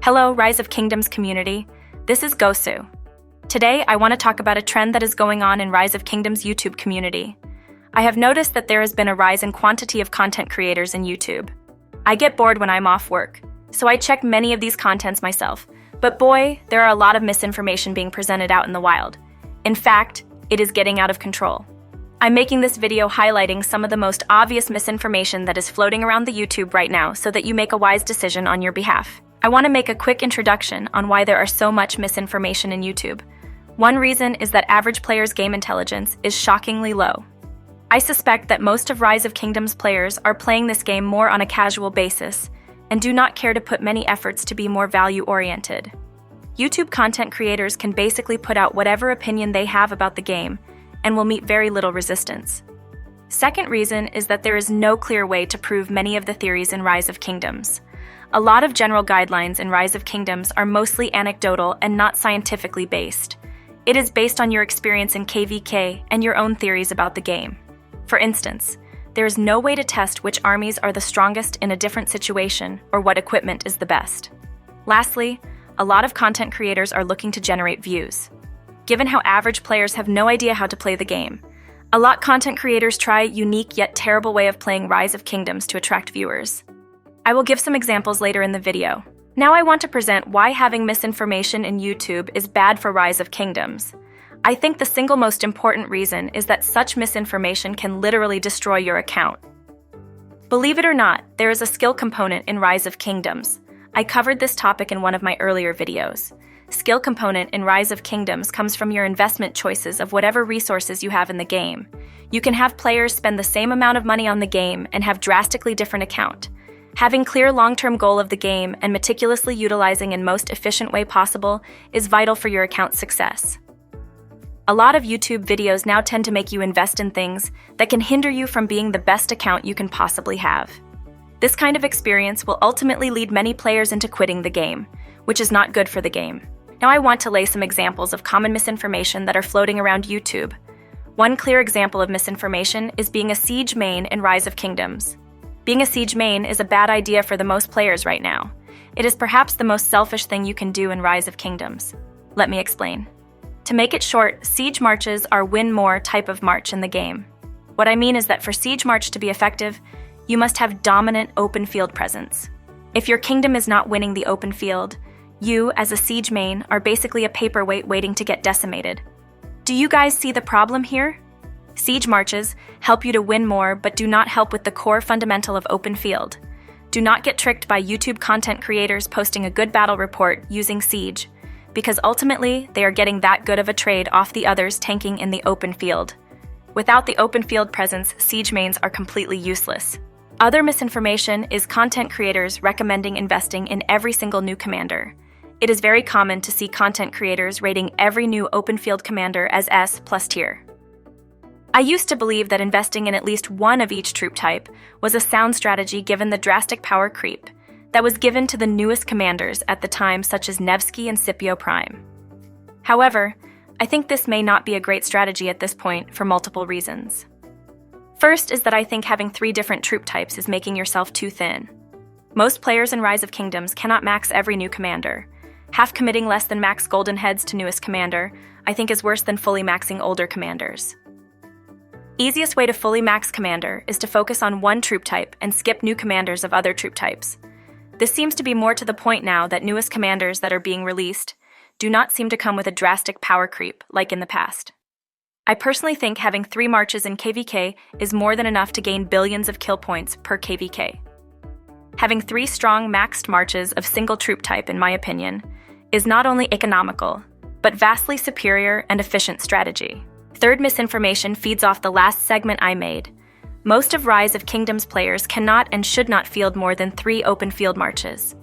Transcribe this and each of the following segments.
Hello, Rise of Kingdoms community. This is Gosu. Today, I want to talk about a trend that is going on in Rise of Kingdoms YouTube community. I have noticed that there has been a rise in quantity of content creators in YouTube. I get bored when I'm off work, so I check many of these contents myself. But boy, there are a lot of misinformation being presented out in the wild. In fact, it is getting out of control. I'm making this video highlighting some of the most obvious misinformation that is floating around the YouTube right now so that you make a wise decision on your behalf. I want to make a quick introduction on why there are so much misinformation in YouTube. One reason is that average players' game intelligence is shockingly low. I suspect that most of Rise of Kingdoms players are playing this game more on a casual basis and do not care to put many efforts to be more value-oriented. YouTube content creators can basically put out whatever opinion they have about the game and will meet very little resistance. Second reason is that there is no clear way to prove many of the theories in Rise of Kingdoms. A lot of general guidelines in Rise of Kingdoms are mostly anecdotal and not scientifically based. It is based on your experience in KVK and your own theories about the game. For instance, there is no way to test which armies are the strongest in a different situation or what equipment is the best. Lastly, a lot of content creators are looking to generate views. Given how average players have no idea how to play the game, a lot of content creators try a unique yet terrible way of playing Rise of Kingdoms to attract viewers. I will give some examples later in the video. Now I want to present why having misinformation in YouTube is bad for Rise of Kingdoms. I think the single most important reason is that such misinformation can literally destroy your account. Believe it or not, there is a skill component in Rise of Kingdoms. I covered this topic in one of my earlier videos. Skill component in Rise of Kingdoms comes from your investment choices of whatever resources you have in the game. You can have players spend the same amount of money on the game and have drastically different account. Having clear long-term goal of the game and meticulously utilizing in most efficient way possible is vital for your account's success. A lot of YouTube videos now tend to make you invest in things that can hinder you from being the best account you can possibly have. This kind of experience will ultimately lead many players into quitting the game, which is not good for the game. Now I want to lay some examples of common misinformation that are floating around YouTube. One clear example of misinformation is being a siege main in Rise of Kingdoms. Being a siege main is a bad idea for the most players right now. It is perhaps the most selfish thing you can do in Rise of Kingdoms. Let me explain. To make it short, siege marches are win more type of march in the game. What I mean is that for siege march to be effective, you must have dominant open field presence. If your kingdom is not winning the open field, you, as a siege main, are basically a paperweight waiting to get decimated. Do you guys see the problem here? Siege marches help you to win more but do not help with the core fundamental of open field. Do not get tricked by YouTube content creators posting a good battle report using siege, because ultimately they are getting that good of a trade off the others tanking in the open field. Without the open field presence, siege mains are completely useless. Other misinformation is content creators recommending investing in every single new commander. It is very common to see content creators rating every new open field commander as S+ tier. I used to believe that investing in at least one of each troop type was a sound strategy given the drastic power creep that was given to the newest commanders at the time, such as Nevsky and Scipio Prime. However, I think this may not be a great strategy at this point for multiple reasons. First is that I think having 3 different troop types is making yourself too thin. Most players in Rise of Kingdoms cannot max every new commander. Half committing less than max golden heads to newest commander, I think, is worse than fully maxing older commanders. Easiest way to fully max commander is to focus on one troop type and skip new commanders of other troop types. This seems to be more to the point now that newest commanders that are being released do not seem to come with a drastic power creep like in the past. I personally think having 3 marches in KVK is more than enough to gain billions of kill points per KVK. Having 3 strong maxed marches of single troop type, in my opinion, is not only economical, but vastly superior and efficient strategy. Third misinformation feeds off the last segment I made. Most of Rise of Kingdoms players cannot and should not field more than 3 open field marches.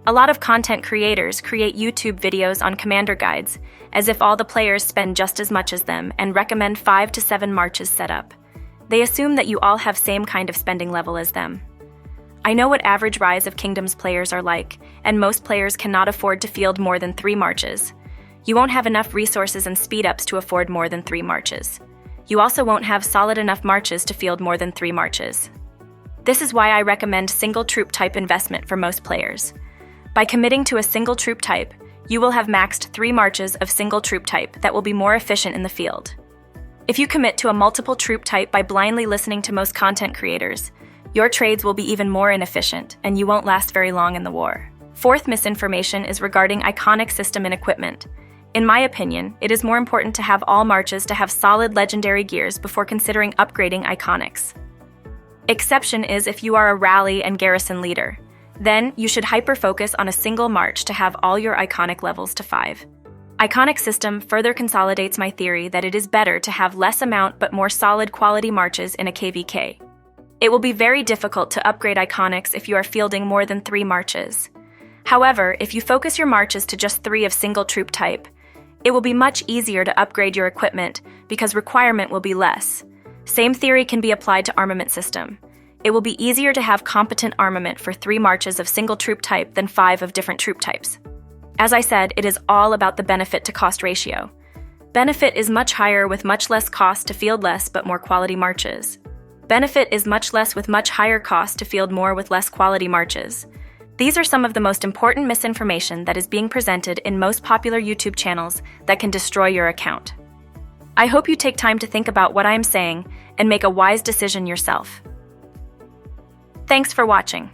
A lot of content creators create YouTube videos on commander guides as if all the players spend just as much as them and recommend 5 to 7 marches set up. They assume that you all have same kind of spending level as them. I know what average Rise of Kingdoms players are like, and most players cannot afford to field more than 3 marches. You won't have enough resources and speed-ups to afford more than 3 marches. You also won't have solid enough marches to field more than 3 marches. This is why I recommend single troop type investment for most players. By committing to a single troop type, you will have maxed 3 marches of single troop type that will be more efficient in the field. If you commit to a multiple troop type by blindly listening to most content creators, your trades will be even more inefficient and you won't last very long in the war. Fourth misinformation is regarding iconic system and equipment. In my opinion, it is more important to have all marches to have solid legendary gears before considering upgrading iconics. Exception is if you are a rally and garrison leader. Then, you should hyper-focus on a single march to have all your iconic levels to 5. Iconic system further consolidates my theory that it is better to have less amount but more solid quality marches in a KVK. It will be very difficult to upgrade iconics if you are fielding more than 3 marches. However, if you focus your marches to just 3 of single troop type, it will be much easier to upgrade your equipment because requirement will be less. Same theory can be applied to armament system. It will be easier to have competent armament for 3 marches of single troop type than 5 of different troop types. As I said, it is all about the benefit to cost ratio. Benefit is much higher with much less cost to field less but more quality marches. Benefit is much less with much higher cost to field more with less quality marches. These are some of the most important misinformation that is being presented in most popular YouTube channels that can destroy your account. I hope you take time to think about what I am saying and make a wise decision yourself. Thanks for watching.